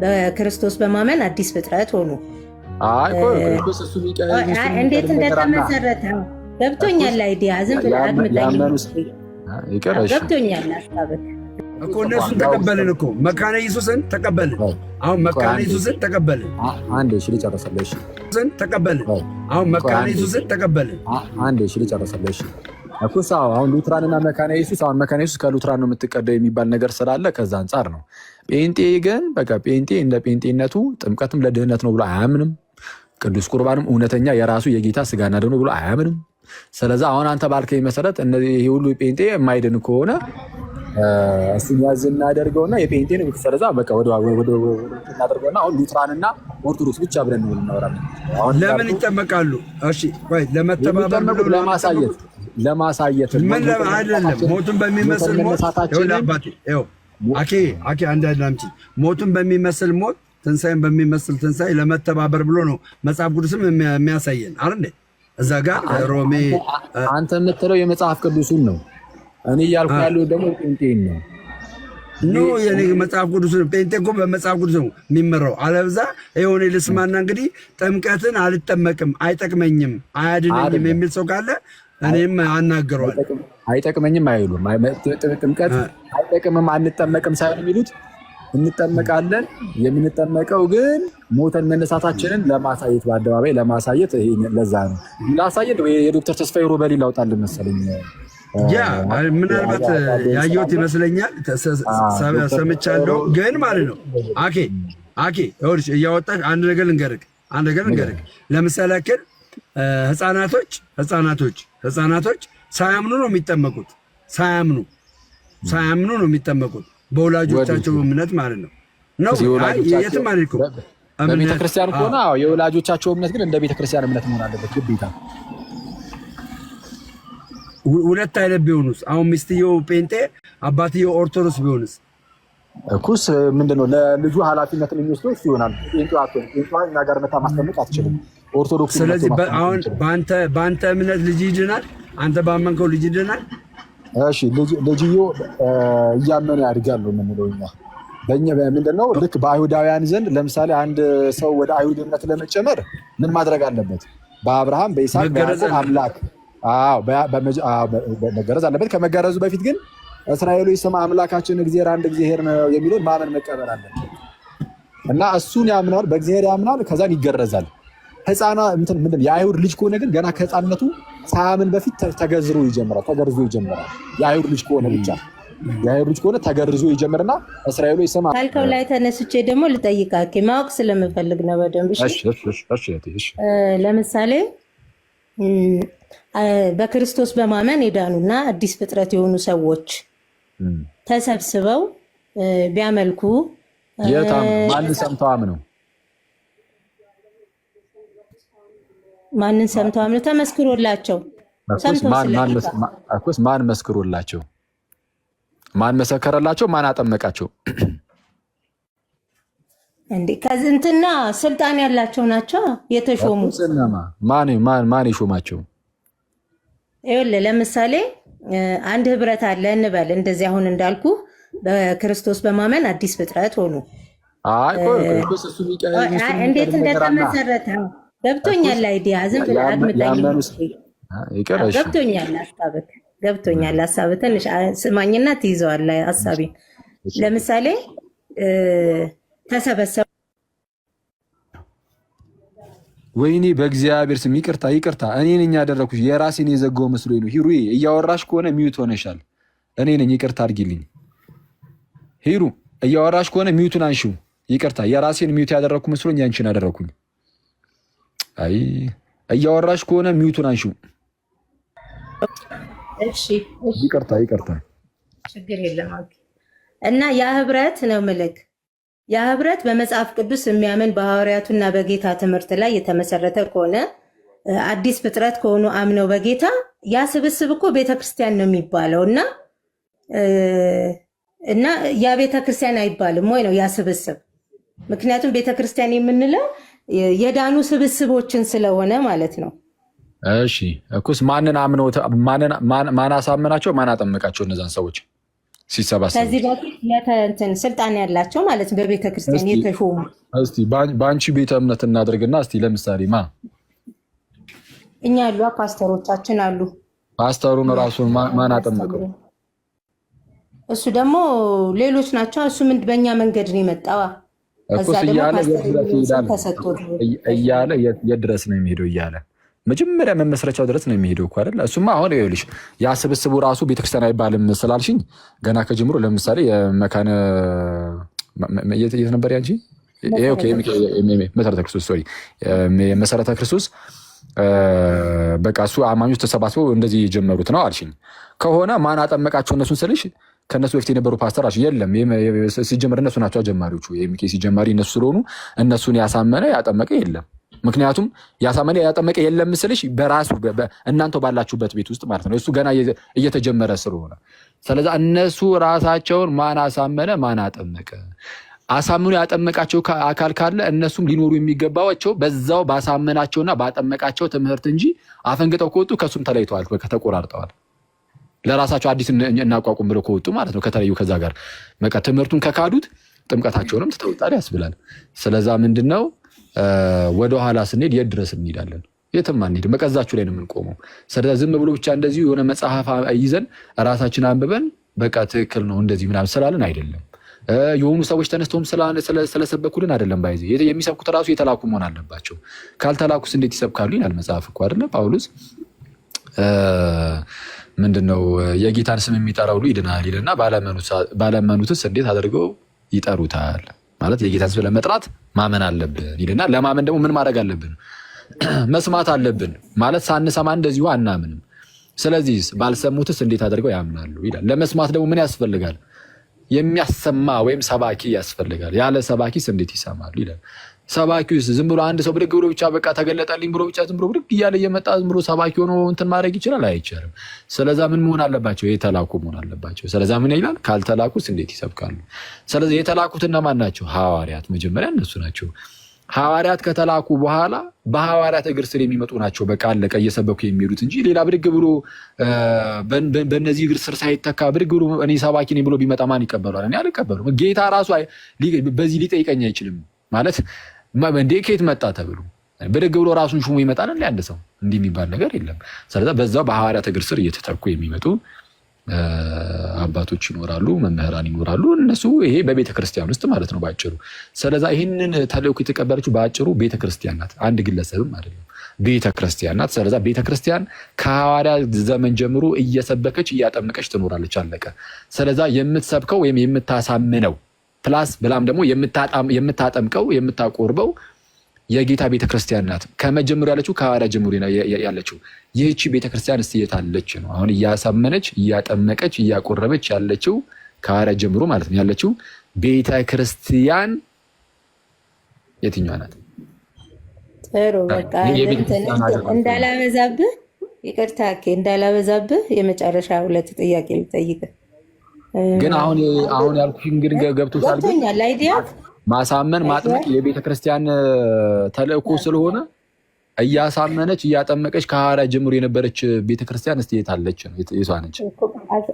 በክርስቶስ በማመን አዲስ ፍጥረት ሆኑ። እንዴት እንደተመሰረተ ገብቶኛል። አይዲያ ዝም ብለህ አድምጠኝ። ገብቶኛል ሀሳብህ እኮ እነሱን ተቀበልን እኮ መካነ ኢየሱስን ተቀበልን። አሁን መካነ ኢየሱስን ተቀበልን። አንዴ እሺ ልጨርሰልሽ። ተቀበልን። አሁን መካነ ኢየሱስን ተቀበልን። አንዴ እሺ ልጨርሰልሽ። እኮ ሳው አሁን ሉትራንና መካነ ኢየሱስ አሁን መካነ ኢየሱስ ከሉትራን ነው የምትቀደው የሚባል ነገር ስላለ ከዛ አንጻር ነው። ጴንጤ ግን በቃ ጴንጤ እንደ ጴንጤነቱ ጥምቀትም ለድህነት ነው ብሎ አያምንም። ቅዱስ ቁርባንም እውነተኛ የራሱ የጌታ ስጋና ደም ነው ብሎ አያምንም። ስለዚህ አሁን አንተ ባልከኝ መሰረት ይሄ ሁሉ ጴንጤ የማይድን ከሆነ እሱን ያዝ እናደርገውና የጴንጤን ስለዛ በቃ ወደ እናደርገውና አሁን ሉትራንና ኦርቶዶክስ ብቻ ብለን ነው እናወራለን። አሁን ለምን ይጠመቃሉ? እሺ ወይ ለመተባበር ብሎ ለማሳየት ምን አይደለም። ሞቱን በሚመስል ሞት አባቴ ይኸው አኬ አንድ አዳምጪ። ሞቱን በሚመስል ሞት ትንሣኤን በሚመስል ትንሣኤ ለመተባበር ብሎ ነው መጽሐፍ ቅዱስም የሚያሳየን አይደል? እዛ ጋር ሮሜ አንተ የምትለው የመጽሐፍ ቅዱሱን ነው። እኔ እያልኩ ያለው ደግሞ ጴንጤን ነው። ኖ የኔ መጽሐፍ ቅዱስ ጴንጤ እኮ በመጽሐፍ ቅዱስ ነው የሚመራው። አለብዛ የሆነ ልስማና እንግዲህ ጥምቀትን አልጠመቅም፣ አይጠቅመኝም፣ አያድነኝም የሚል ሰው ካለ እኔም አናግረዋል። አይጠቅመኝም አይሉም። ጥምቀት አይጠቅምም አንጠመቅም ሳይሆን የሚሉት እንጠመቃለን። የምንጠመቀው ግን ሞተን መነሳታችንን ለማሳየት በአደባባይ ለማሳየት ለዛ ነው ላሳየት። የዶክተር ተስፋዬ ሮበሊ ላውጣልን መሰለኝ ምናልባት ያየሁት ይመስለኛል ሰምቻለሁ። ግን ማለት ነው አኬ ይኸውልሽ እያወጣሽ አንድ ነገር ልንገርህ። ለምሳሌ ያክል ህፃናቶች ሳያምኑ ነው የሚጠመቁት። ሳያምኑ ነው የሚጠመቁት በወላጆቻቸው እምነት ማለት ነው። የትም አልሄድኩም። በቤተክርስቲያን ከሆነ የወላጆቻቸው እምነት ግን እንደ ቤተክርስቲያን እምነት መሆን አለበት ግዴታ። ሁለት አይነት ቢሆኑስ? አሁን ሚስትየው ጴንጤ አባትየው ኦርቶዶክስ ቢሆንስ? እኩስ ምንድነው ለልጁ ኃላፊነትን የሚወስደው እሱ ይሆናል። ጴንጤዋን እኛ ጋር መታ ማስቀመጥ አትችልም ኦርቶዶክስ። ስለዚህ አሁን በአንተ እምነት ልጅ ይድናል? አንተ ባመንከው ልጅ ይድናል? እሺ ልጅዮ እያመነ ያድጋል ነው የምንለው እኛ። በእኛ ምንድነው ልክ በአይሁዳውያን ዘንድ ለምሳሌ አንድ ሰው ወደ አይሁድ እምነት ለመጨመር ምን ማድረግ አለበት? በአብርሃም በይስሐቅ በያዕቆብ አምላክ መገረዝ አለበት። ከመገረዙ በፊት ግን እስራኤሎች ስማ አምላካችን እግዚአብሔር አንድ እግዚአብሔር ነው የሚለውን ማመን መቀበል አለበት እና እሱን ያምናል፣ በእግዚአብሔር ያምናል፣ ከዛን ይገረዛል። ህፃና ምንድን የአይሁድ ልጅ ከሆነ ግን ገና ከህፃንነቱ ሳያምን በፊት ተገርዞ ይጀምራል። የአይሁድ ልጅ ከሆነ ብቻ የአይሁድ ልጅ ከሆነ ተገርዞ ይጀምርና እስራኤሎች ስማ ካልከው ላይ ተነስቼ ደግሞ ልጠይቃክ ማወቅ ስለምፈልግ ነው በደንብ። ለምሳሌ በክርስቶስ በማመን የዳኑና አዲስ ፍጥረት የሆኑ ሰዎች ተሰብስበው ቢያመልኩ ማንን ሰምተው አምነው? ማንን ሰምተው አምነው? ተመስክሮላቸው። ማን መስክሮላቸው? ማን መሰከረላቸው? ማን አጠመቃቸው? እንዴ ከዝንትና ስልጣን ያላቸው ናቸው የተሾሙ። ማን የሾማቸው? ይኸውልህ ለምሳሌ አንድ ህብረት አለ እንበል። እንደዚህ አሁን እንዳልኩ በክርስቶስ በማመን አዲስ ፍጥረት ሆኑ። እንዴት እንደተመሰረተ ገብቶኛል። አይዲያ ዝም ብለህ አድምጠኝ። ገብቶኛል ሀሳብህ ትንሽ ስማኝና ትይዘዋለህ ሀሳቤን። ለምሳሌ ተሰበሰቡ። ወይኔ በእግዚአብሔር ስም ይቅርታ፣ እኔ ነኝ ያደረኩሽ። የራሴን የዘጋው መስሎኝ ነው። ሂሩ እያወራሽ ከሆነ ሚዩት ሆነሻል። እኔ ነኝ፣ ይቅርታ አድርጊልኝ። ሂሩ እያወራሽ ከሆነ ሚዩቱን አንሺው። ይቅርታ፣ የራሴን ሚዩት ያደረኩ መስሎኝ ያንቺን አደረኩኝ። አይ እያወራሽ ከሆነ ሚዩቱን አንሺው። እሺ ይቅርታ፣ ችግር የለም። እና ያ ህብረት ነው ምልክ ያ ህብረት በመጽሐፍ ቅዱስ የሚያምን በሐዋርያቱና በጌታ ትምህርት ላይ የተመሰረተ ከሆነ አዲስ ፍጥረት ከሆኑ አምነው በጌታ ያ ስብስብ እኮ ቤተክርስቲያን ነው የሚባለው። እና ያ ቤተክርስቲያን አይባልም ወይ ነው ያ ስብስብ? ምክንያቱም ቤተክርስቲያን የምንለው የዳኑ ስብስቦችን ስለሆነ ማለት ነው። እሺ እኩስ ማንን አምነው ማን አሳመናቸው? ማን አጠመቃቸው? እነዛን ሰዎች ሲሰባሰቡ ከዚህ በፊት ስልጣን ያላቸው ማለት በቤተ ክርስቲያን የተሾሙ እስቲ በአንቺ ቤተ እምነት እናድርግና እስቲ ለምሳሌ እኛ ያሉ ፓስተሮቻችን አሉ። ፓስተሩን ራሱን ማን አጠመቀው? እሱ ደግሞ ሌሎች ናቸው። እሱ በእኛ መንገድ ነው የመጣው። እኮ እያለ የት ድረስ ነው የሚሄደው? እያለ መጀመሪያ መመስረቻው ድረስ ነው የሚሄደው እኮ አይደል? እሱማ አሁን ይኸውልሽ ያ ስብስቡ ራሱ ቤተክርስቲያን አይባልም ስላልሽኝ ገና ከጅምሮ ለምሳሌ የመካነ የት ነበር ያንቺ? መሰረተ ክርስቶስ ሶሪ የመሰረተ ክርስቶስ በቃ እሱ አማኞች ተሰባስበው እንደዚህ የጀመሩት ነው አልሽኝ። ከሆነ ማን አጠመቃቸው እነሱን ስልሽ ከነሱ በፊት የነበሩ ፓስተር የለም። ሲጀመር እነሱ ናቸው ጀማሪዎቹ። የሚኬሲ ጀማሪ እነሱ ስለሆኑ እነሱን ያሳመነ ያጠመቀ የለም። ምክንያቱም ያሳመነ ያጠመቀ የለም ስልሽ በራሱ እናንተ ባላችሁበት ቤት ውስጥ ማለት ነው። እሱ ገና እየተጀመረ ስለሆነ ስለዚህ እነሱ ራሳቸውን ማን አሳመነ ማን አጠመቀ? አሳምኑ ያጠመቃቸው አካል ካለ እነሱም ሊኖሩ የሚገባቸው በዛው ባሳመናቸውና ባጠመቃቸው ትምህርት እንጂ አፈንግጠው ከወጡ ከሱም ተለይተዋል፣ ተቆራርጠዋል። ለራሳቸው አዲስ እናቋቁም ብለው ከወጡ ማለት ነው ከተለዩ ከዛ ጋር በቃ ትምህርቱን ከካዱት ጥምቀታቸውንም ትተውጣል ያስብላል። ስለዛ ምንድነው ወደኋላ ስንሄድ የት ድረስ እንሄዳለን? የትም አንሄድም። በቃ እዛችሁ ላይ ነው የምንቆመው። ስለዛ ዝም ብሎ ብቻ እንደዚህ የሆነ መጽሐፍ ይዘን ራሳችን አንብበን በቃ ትክክል ነው እንደዚህ ምናምን ስላለን አይደለም። የሆኑ ሰዎች ተነስተውም ስለሰበኩልን አይደለም። ባይዚ የሚሰብኩት ራሱ የተላኩ መሆን አለባቸው። ካልተላኩስ እንዴት ይሰብካሉ ይላል መጽሐፍ እኮ አይደለ? ጳውሎስ ምንድነው የጌታን ስም የሚጠራው ሁሉ ይድናል ይልና ባላመኑትስ እንዴት አድርገው ይጠሩታል? ማለት የጌታን ስም ለመጥራት ማመን አለብን ይልና ለማመን ደግሞ ምን ማድረግ አለብን? መስማት አለብን። ማለት ሳንሰማ እንደዚሁ አናምንም። ስለዚህ ባልሰሙትስ እንዴት አድርገው ያምናሉ ይላል። ለመስማት ደግሞ ምን ያስፈልጋል? የሚያሰማ ወይም ሰባኪ ያስፈልጋል። ያለ ሰባኪስ እንዴት ይሰማሉ ይላል። ሰባኪውስ ዝም ብሎ አንድ ሰው ብድግ ብሎ ብቻ በቃ ተገለጠልኝ ብሎ ብቻ ዝም ብሎ ብድግ እያለ እየመጣ ዝም ብሎ ሰባኪ ሆኖ እንትን ማድረግ ይችላል? አይቻልም። ስለዛ ምን መሆን አለባቸው? የተላኩ መሆን አለባቸው። ስለዛ ምን ይላል? ካልተላኩስ እንዴት ይሰብካሉ? ስለዚህ የተላኩት እነማን ናቸው? ሐዋርያት። መጀመሪያ እነሱ ናቸው። ሐዋርያት ከተላኩ በኋላ በሐዋርያት እግር ስር የሚመጡ ናቸው። በቃ አለቀ እየሰበኩ የሚሄዱት እንጂ ሌላ ብድግ ብሎ በእነዚህ እግር ስር ሳይተካ ብድግ ብሎ እኔ ሰባኪ ነኝ ብሎ ቢመጣ ማን ይቀበሏል? እኔ አልቀበሉም። ጌታ ራሱ በዚህ ሊጠይቀኝ አይችልም። ማለት እንዴ ከየት መጣ ተብሎ ብድግ ብሎ ራሱን ሹሞ ይመጣል እንዴ አንድ ሰው? እንዲህ የሚባል ነገር የለም። ስለዚህ በዛው በሐዋርያት እግር ስር እየተተኩ የሚመጡ አባቶች ይኖራሉ፣ መምህራን ይኖራሉ። እነሱ ይሄ በቤተ ክርስቲያን ውስጥ ማለት ነው ባጭሩ። ስለዛ ይህንን ተልእኮ የተቀበለችው ባጭሩ ቤተ ክርስቲያን ናት፣ አንድ ግለሰብም አይደለም፣ ቤተ ክርስቲያን ናት። ስለዛ ቤተ ክርስቲያን ከሐዋርያ ዘመን ጀምሮ እየሰበከች እያጠመቀች ትኖራለች። አለቀ። ስለዛ የምትሰብከው ወይም የምታሳምነው ፕላስ ብላም ደግሞ የምታጠምቀው የምታቆርበው የጌታ ቤተክርስቲያን ናት። ከመጀመሩ ያለችው ከሐዋርያ ጀምሮ ያለችው ይህቺ ቤተክርስቲያን እስቲ የታለች ነው? አሁን እያሳመነች እያጠመቀች እያቆረበች ያለችው ከሐዋርያ ጀምሮ ማለት ነው ያለችው ቤተክርስቲያን የትኛዋ ናት? ጥሩ በቃ እንዳላበዛብህ ይቅርታ እንዳላበዛብህ የመጨረሻ ሁለት ጥያቄ ልጠይቅህ። ግን አሁን ያልኩሽ እንግዲህ ገብቶሻል? ገብቶኛል አይዲያ ማሳመን ማጥመቅ የቤተ ክርስቲያን ተልእኮ ስለሆነ እያሳመነች እያጠመቀች ከሐዋርያ ጀምሮ የነበረች ቤተ ክርስቲያን እስቲ የታለች ነው? የቷ ነች?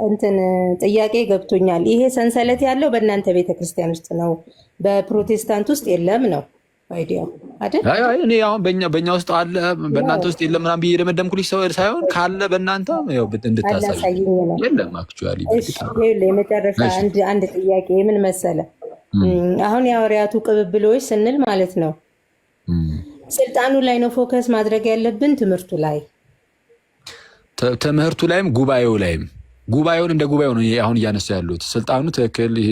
እንትን ጥያቄ ገብቶኛል። ይሄ ሰንሰለት ያለው በእናንተ ቤተ ክርስቲያን ውስጥ ነው፣ በፕሮቴስታንት ውስጥ የለም ነው አይዲያው አይደል? እኔ አሁን በእኛ ውስጥ አለ በእናንተ ውስጥ የለም ምናምን ብዬ የደመደምኩልሽ ሳይሆን ካለ በእናንተ ያው እንድታሳይ የለም። አክቹዋሊ የመጨረሻ አንድ ጥያቄ ምን መሰለ፣ አሁን የሐዋርያቱ ቅብብሎች ስንል ማለት ነው ስልጣኑ ላይ ነው ፎከስ ማድረግ ያለብን? ትምህርቱ ላይም ጉባኤውን እንደ ጉባኤው ነው አሁን እያነሳ ያሉት። ስልጣኑ ትክክል፣ ይሄ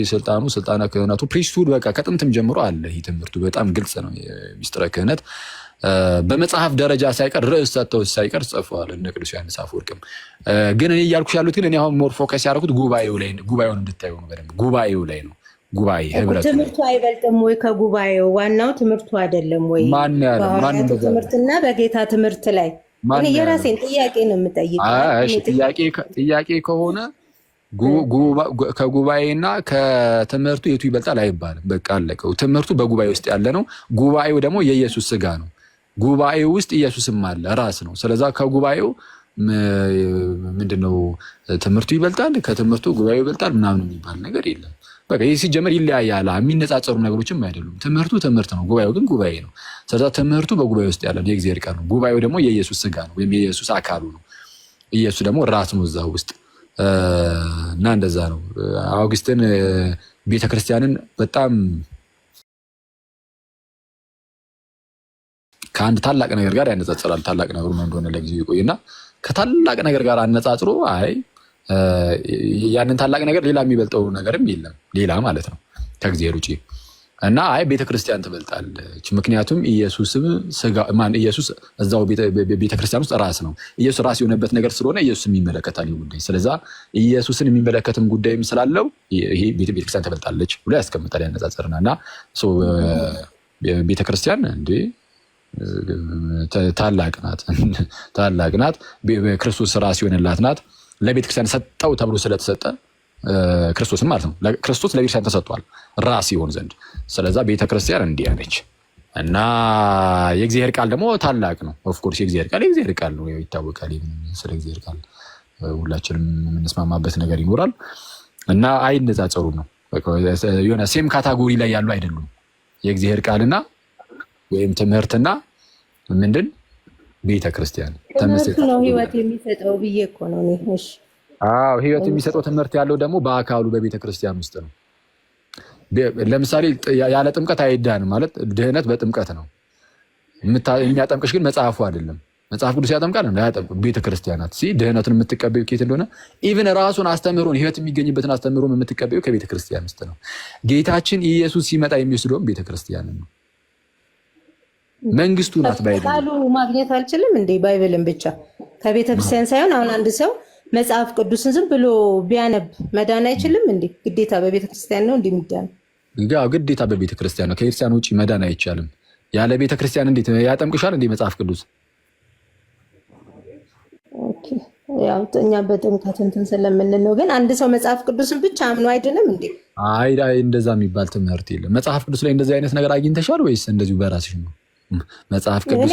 ስልጣነ ክህነቱ ፕሪስትሁድ በቃ ከጥንትም ጀምሮ አለ። ይህ ትምህርቱ በጣም ግልጽ ነው። የሚስጥረ ክህነት በመጽሐፍ ደረጃ ሳይቀር ርዕስ ሰጥተው ሳይቀር ጽፈዋል እነ ቅዱስ ዮሐንስ አፈወርቅም። ግን እኔ እያልኩሽ ያሉት ግን እኔ አሁን ሞር ፎከስ ያደረኩት ጉባኤውን እንድታዩ ነው። በደንብ ጉባኤው ላይ ነው። ጉባኤ ህብረት ትምህርቱ አይበልጥም ወይ ከጉባኤው? ዋናው ትምህርቱ አይደለም ወይ? በሐዋርያቱ ትምህርትና በጌታ ትምህርት ላይ እኔ የራሴን ጥያቄ ነው የምጠይቀው። ጥያቄ ከሆነ ከጉባኤና ከትምህርቱ የቱ ይበልጣል አይባልም። በቃ አለቀው። ትምህርቱ በጉባኤ ውስጥ ያለ ነው። ጉባኤው ደግሞ የኢየሱስ ስጋ ነው። ጉባኤው ውስጥ ኢየሱስም አለ ራስ ነው። ስለዛ ከጉባኤው ምንድነው ትምህርቱ ይበልጣል ከትምህርቱ ጉባኤው ይበልጣል ምናምን የሚባል ነገር የለም። በቃ ይህ ሲጀመር ይለያያል። የሚነጻጸሩ ነገሮችም አይደሉም። ትምህርቱ ትምህርት ነው፣ ጉባኤው ግን ጉባኤ ነው። ስለዚህ ትምህርቱ በጉባኤ ውስጥ ያለ የእግዚአብሔር ቃል ነው። ጉባኤው ደግሞ የኢየሱስ ስጋ ነው ወይም የኢየሱስ አካሉ ነው። ኢየሱስ ደግሞ ራስ ነው እዛ ውስጥ እና እንደዛ ነው። አውግስትን ቤተክርስቲያንን በጣም ከአንድ ታላቅ ነገር ጋር ያነጻጽራል። ታላቅ ነገሩ ምን እንደሆነ ለጊዜው ይቆይና ከታላቅ ነገር ጋር አነጻጽሮ አይ ያንን ታላቅ ነገር ሌላ የሚበልጠው ነገርም የለም ሌላ ማለት ነው ከእግዚአብሔር ውጪ እና አይ ቤተክርስቲያን ትበልጣለች። ምክንያቱም ኢየሱስም ስጋ ማን ኢየሱስ እዛው ቤተክርስቲያን ውስጥ ራስ ነው። ኢየሱስ ራስ የሆነበት ነገር ስለሆነ ኢየሱስም ይመለከታል ጉዳይ። ስለዚህ ኢየሱስን የሚመለከትም ጉዳይም ስላለው ይሄ ቤተክርስቲያን ትበልጣለች ብሎ ያስቀምጣል ያነጻጽርና እና ቤተክርስቲያን እንዴ ታላቅ ናት። ክርስቶስ ራስ የሆነላት ናት። ለቤተክርስቲያን ሰጠው ተብሎ ስለተሰጠ ክርስቶስም ማለት ነው። ክርስቶስ ለቤተክርስቲያን ተሰጥቷል ራስ ይሆን ዘንድ። ስለዚህ ቤተክርስቲያን እንዲህ ነች እና የእግዚአብሔር ቃል ደግሞ ታላቅ ነው። ኦፍ ኮርስ የእግዚአብሔር ቃል ነው ይታወቃል። ስለ እግዚአብሔር ቃል ሁላችንም የምንስማማበት ነገር ይኖራል እና አይነጻጸሩም ነው። የሆነ ሴም ካታጎሪ ላይ ያሉ አይደሉም። የእግዚአብሔር ቃልና ወይም ትምህርትና ምንድን ቤተክርስቲያን ትምህርቱ ነው ህይወት የሚሰጠው ብዬ እኮ ነው እኔ። እሺ አዎ ህይወት የሚሰጠው ትምህርት ያለው ደግሞ በአካሉ በቤተክርስቲያን ውስጥ ነው። ለምሳሌ ያለ ጥምቀት አይዳንም ማለት ድህነት በጥምቀት ነው። የሚያጠምቅሽ ግን መጽሐፉ አይደለም። መጽሐፍ ቅዱስ ያጠምቃል እንዴ? አያጠምቅም። ቤተክርስቲያን ናት ድህነቱን የምትቀበዩ ከየት እንደሆነ ኢቭን ራሱን አስተምህሮን ህይወት የሚገኝበትን አስተምህሮን የምትቀበዩ ከቤተክርስቲያን ውስጥ ነው። ጌታችን ኢየሱስ ሲመጣ የሚወስደውም ቤተክርስቲያን ነው። መንግስቱ ናት። ባይብል ቃሉ ማግኘት አልችልም እንዴ? ባይብልን ብቻ ከቤተክርስቲያን ሳይሆን አሁን አንድ ሰው መጽሐፍ ቅዱስን ዝም ብሎ ቢያነብ መዳን አይችልም እንዴ? ግዴታ በቤተክርስቲያን ነው እንደሚዳን? ግዴታ በቤተክርስቲያን ነው። ከቤተክርስቲያን ውጭ መዳን አይቻልም። ያለ ቤተክርስቲያን እንዴት ያጠምቅሻል እንዴ መጽሐፍ ቅዱስ? ኦኬ ያው እኛ በጥምቀት እንትን ስለምንል ነው። ግን አንድ ሰው መጽሐፍ ቅዱስን ብቻ አምኖ አይደለም እንዴ? አይ እንደዛ የሚባል ትምህርት የለም። መጽሐፍ ቅዱስ ላይ እንደዚህ አይነት ነገር አግኝተሻል ወይስ እንደዚሁ በራስሽ ነው? መጽሐፍ ቅዱስ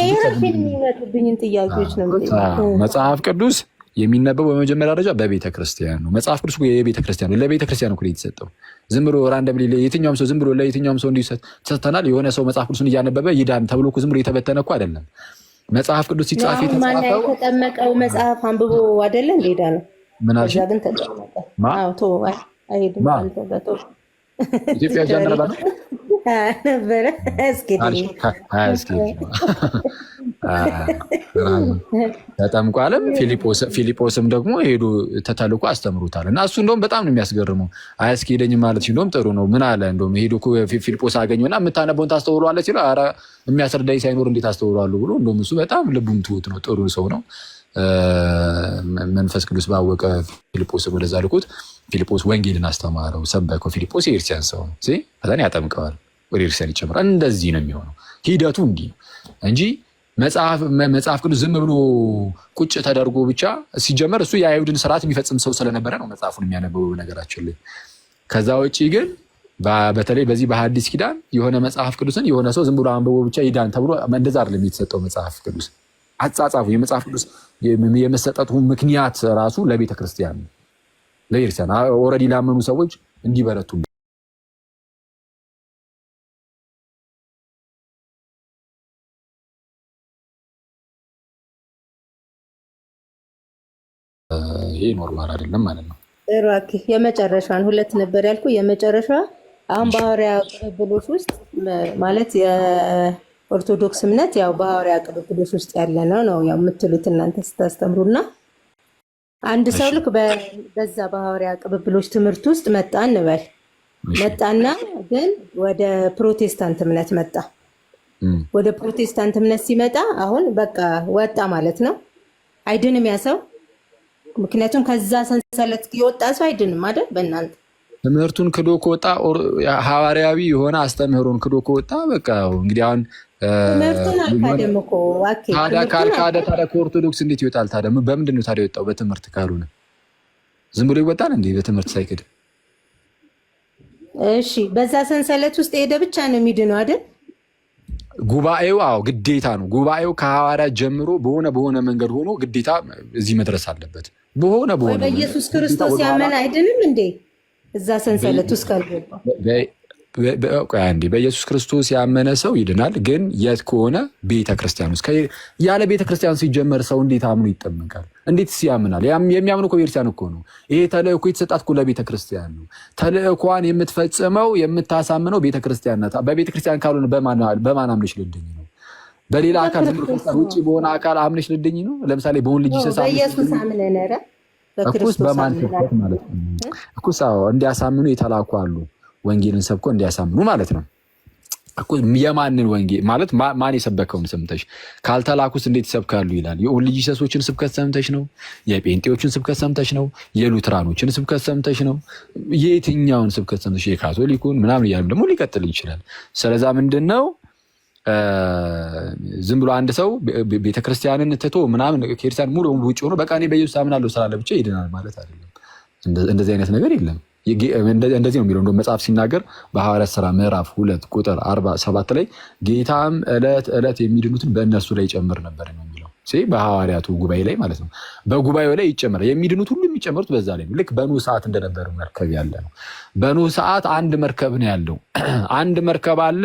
መጽሐፍ ቅዱስ የሚነበበው በመጀመሪያ ደረጃ በቤተ ክርስቲያን ነው። መጽሐፍ ቅዱስ የቤተ ክርስቲያን ነው። ለቤተ ክርስቲያን ነው የተሰጠው። ዝም ብሎ ራንደም የትኛውም ሰው ዝም ብሎ ለየትኛውም ሰው እንዲሰጥተናል። የሆነ ሰው መጽሐፍ ቅዱስን እያነበበ ይዳን ተብሎ ዝም ብሎ የተበተነ እኮ አይደለም። መጽሐፍ ቅዱስ ሲጻፍ የተጻፈው የተጠመቀው መጽሐፍ አንብቦ አይደለ እንደሄዳ ነው። ምን አልሽ? ግን ተጠመቀ። አዎ ቶ አይሄድም አልተበቶ ኢትዮጵያ ጃንደረባ ነበረ። እስኪ ተጠምቋልም። ፊልጶስም ደግሞ ሄዶ ተተልኮ አስተምሩታል እና እሱ እንደውም በጣም ነው የሚያስገርመው። አያስኬደኝም ማለት እንደውም ጥሩ ነው። ምን አለ እንደውም ሄዶ ፊልጶስ አገኘውና የምታነበውን ታስተውሏለህ ሲለው ኧረ የሚያስረዳኝ ሳይኖር እንዴት አስተውሏለሁ ብሎ እንደውም እሱ በጣም ልቡም ትሁት ነው፣ ጥሩ ሰው ነው። መንፈስ ቅዱስ ባወቀ ፊልጶስም ወደዛ ልኮት ፊልጶስ ወንጌልን አስተማረው፣ ሰበከው። ፊልጶስ የክርስቲያን ሰው ነው። ከዛን ያጠምቀዋል፣ ወደ ክርስቲያን ይጨምራል። እንደዚህ ነው የሚሆነው ሂደቱ እንዲህ ነው እንጂ መጽሐፍ ቅዱስ ዝም ብሎ ቁጭ ተደርጎ ብቻ ሲጀመር እሱ የአይሁድን ስርዓት የሚፈጽም ሰው ስለነበረ ነው መጽሐፉን የሚያነበው ነገራችን ላይ። ከዛ ውጭ ግን በተለይ በዚህ በሐዲስ ኪዳን የሆነ መጽሐፍ ቅዱስን የሆነ ሰው ዝም ብሎ አንብቦ ብቻ ይዳን ተብሎ እንደዛ አይደለም የተሰጠው መጽሐፍ ቅዱስ። አጻጻፉ የመጽሐፍ ቅዱስ የመሰጠቱ ምክንያት ራሱ ለቤተ ክርስቲያን ነው። ለቤተክርስቲያን ኦልሬዲ ላመኑ ሰዎች እንዲበረቱ ይሄ ኖርማል አይደለም ማለት ነው። ራኪ የመጨረሻን ሁለት ነበር ያልኩ። የመጨረሻ አሁን በሐዋርያ ቅብብሎች ውስጥ ማለት የኦርቶዶክስ እምነት ያው በሐዋርያ ቅብብሎች ውስጥ ያለ ነው ያው የምትሉት እናንተ ስታስተምሩና አንድ ሰው ልክ በዛ በሐዋርያ ቅብብሎች ትምህርት ውስጥ መጣ እንበል። መጣና ግን ወደ ፕሮቴስታንት እምነት መጣ። ወደ ፕሮቴስታንት እምነት ሲመጣ አሁን በቃ ወጣ ማለት ነው። አይድንም ያ ሰው። ምክንያቱም ከዛ ሰንሰለት የወጣ ሰው አይድንም አይደል? በእናንተ ትምህርቱን ክዶ ከወጣ ሐዋርያዊ የሆነ አስተምህሮን ክዶ ከወጣ በቃ እንግዲህ አሁን ትምህርቱን አልካደም እኮ ታዲያ ካልካደ ታዲያ ከኦርቶዶክስ እንዴት ይወጣል? ታዲያ በምንድን ነው ታዲያ የወጣው? በትምህርት ካልሆነ ዝም ብሎ ይወጣል እንዴ? በትምህርት ሳይክድ። እሺ በዛ ሰንሰለት ውስጥ ሄደ ብቻ ነው የሚድነው አይደል? ጉባኤው ግዴታ ነው። ጉባኤው ከሐዋርያት ጀምሮ በሆነ መንገድ ሆኖ ግዴታ እዚህ መድረስ አለበት። በሆነ በኢየሱስ ክርስቶስ ያመን አይድንም እንዴ? እዛ ሰንሰለት ውስጥ ካልገባ በኢየሱስ ክርስቶስ ያመነ ሰው ይድናል። ግን የት ከሆነ ቤተክርስቲያን ውስጥ ያለ ቤተክርስቲያን ሲጀመር ሰው እንዴት አምኖ ይጠመቃል? እንዴት ያምናል? የሚያምኑ እኮ ቤተክርስቲያን እኮ ነው። ይሄ ተልእኮ የተሰጣት እኮ ለቤተክርስቲያን ነው። ተልእኳን የምትፈጽመው የምታሳምነው ቤተክርስቲያን ናት። በቤተክርስቲያን ካልሆነ በማን አምነሽ ልድኝ ነው? በሌላ አካል ውጭ በሆነ አካል አምነሽ ልድኝ ነው? ለምሳሌ በሆን ልጅ በኢየሱስ አምነን ኧረ በክርስቶስ በማን ማለት ነው እኮ እንዲያሳምኑ የተላኩ አሉ። ወንጌልን ሰብኮ እንዲያሳምኑ ማለት ነው እኮ። የማንን ወንጌል ማለት ማን የሰበከውን ሰምተሽ? ካልተላኩስ እንዴት ይሰብካሉ ይላል። የኦንሊ ጂሰሶችን ስብከት ሰምተሽ ነው? የጴንጤዎችን ስብከት ሰምተሽ ነው? የሉትራኖችን ስብከት ሰምተሽ ነው? የትኛውን ስብከት ሰምተሽ? የካቶሊኩን ምናምን እያሉ ደግሞ ሊቀጥል ይችላል። ስለዛ ምንድን ነው ዝም ብሎ አንድ ሰው ቤተክርስቲያንን ትቶ ምናምን ከክርስቲያን ሙሉ ውጭ ሆኖ በቃ እኔ በኢየሱስ አምናለሁ ስላለ ብቻ ይድናል ማለት አይደለም። እንደዚህ አይነት ነገር የለም። እንደዚህ ነው የሚለው እንደውም መጽሐፍ ሲናገር በሐዋርያት ሥራ ምዕራፍ 2 ቁጥር 47 ላይ ጌታም ዕለት ዕለት የሚድኑትን በእነርሱ ላይ ይጨምር ነበር ነው የሚለው። በሐዋርያቱ ጉባኤ ላይ ማለት ነው። በጉባኤው ላይ ይጨምራል። የሚድኑት ሁሉ የሚጨምሩት በዛ ላይ ነው። ልክ በኖህ ሰዓት እንደነበረው መርከብ ያለ ነው። በኖህ ሰዓት አንድ መርከብ ነው ያለው። አንድ መርከብ አለ።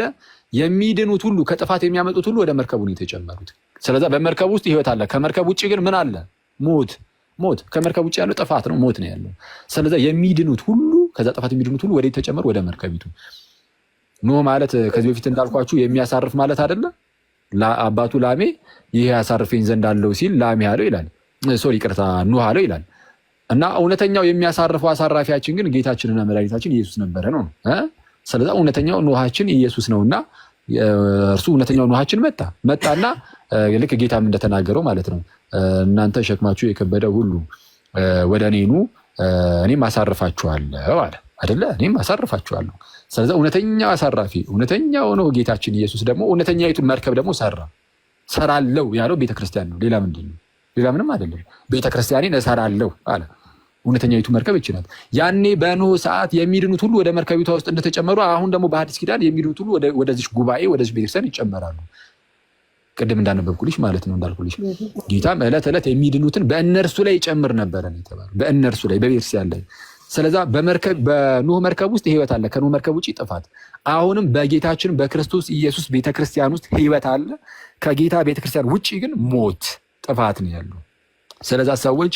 የሚድኑት ሁሉ ከጥፋት የሚያመጡት ሁሉ ወደ መርከቡ ነው የተጨመሩት። ስለዚህ በመርከብ ውስጥ ሕይወት አለ። ከመርከብ ውጭ ግን ምን አለ? ሞት። ከመርከብ ውጭ ያለው ጥፋት ነው፣ ሞት ነው ያለው። ስለዚህ የሚድኑት ሁሉ ከዛ ጥፋት የሚድኑት ሁሉ ወደ ተጨመሩ ወደ መርከቢቱ። ኖህ ማለት ከዚህ በፊት እንዳልኳችሁ የሚያሳርፍ ማለት አይደለ? አባቱ ላሜ ይሄ ያሳርፈኝ ዘንድ አለው ሲል ላሜ አለው ይላል። ይቅርታ ኖህ አለው ይላል። እና እውነተኛው የሚያሳርፈው አሳራፊያችን ግን ጌታችንና መድኃኒታችን ኢየሱስ ነበረ ነው። ስለዚህ እውነተኛው ኖሃችን ኢየሱስ ነውና እርሱ እውነተኛው ኖሃችን መጣና ልክ ጌታም እንደተናገረው ማለት ነው እናንተ ሸክማችሁ የከበደ ሁሉ ወደ እኔ ኑ እኔም አሳርፋችኋለሁ አለ አይደለ? እኔም አሳርፋችኋለሁ። ስለዚህ እውነተኛው አሳራፊ እውነተኛው ነው ጌታችን ኢየሱስ ደግሞ እውነተኛይቱን መርከብ ደግሞ ሰራለው ያለው ቤተክርስቲያን ነው። ሌላ ምንድን ነው? ሌላ ምንም አይደለም። ቤተክርስቲያኔን እሰራለሁ አለ። እውነተኛይቱ መርከብ ይችላል። ያኔ በኖህ ሰዓት የሚድኑት ሁሉ ወደ መርከቢቷ ውስጥ እንደተጨመሩ አሁን ደግሞ በሐዲስ ኪዳን የሚድኑት ሁሉ ወደዚህ ጉባኤ ወደዚህ ቤተክርስቲያን ይጨመራሉ። ቅድም እንዳነበብኩልሽ ማለት ነው እንዳልኩልሽ ጌታም ዕለት ዕለት የሚድኑትን በእነርሱ ላይ ይጨምር ነበረ ነው የተባለው። በእነርሱ ላይ በቤተክርስቲያን ላይ። ስለዛ በኖህ መርከብ ውስጥ ሕይወት አለ። ከኖህ መርከብ ውጭ ጥፋት። አሁንም በጌታችን በክርስቶስ ኢየሱስ ቤተክርስቲያን ውስጥ ሕይወት አለ። ከጌታ ቤተክርስቲያን ውጭ ግን ሞት፣ ጥፋት ነው ያለው። ስለዛ ሰዎች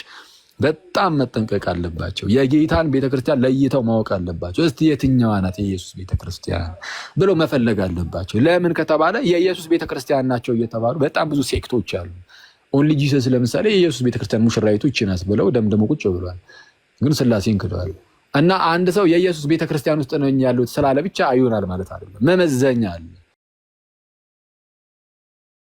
በጣም መጠንቀቅ አለባቸው። የጌታን ቤተክርስቲያን ለይተው ማወቅ አለባቸው። እስቲ የትኛዋ ናት የኢየሱስ ቤተክርስቲያን ብለው መፈለግ አለባቸው። ለምን ከተባለ የኢየሱስ ቤተክርስቲያን ናቸው እየተባሉ በጣም ብዙ ሴክቶች አሉ። ኦንሊ ጂሰስ ለምሳሌ የኢየሱስ ቤተክርስቲያን ሙሽራይቱ ይህች ናት ብለው ደምደሞ ቁጭ ብለዋል። ግን ስላሴን ክደዋል። እና አንድ ሰው የኢየሱስ ቤተክርስቲያን ውስጥ ነኝ ያሉት ስላለ ብቻ አይሆናል ማለት አይደለም። መመዘኛ አለ።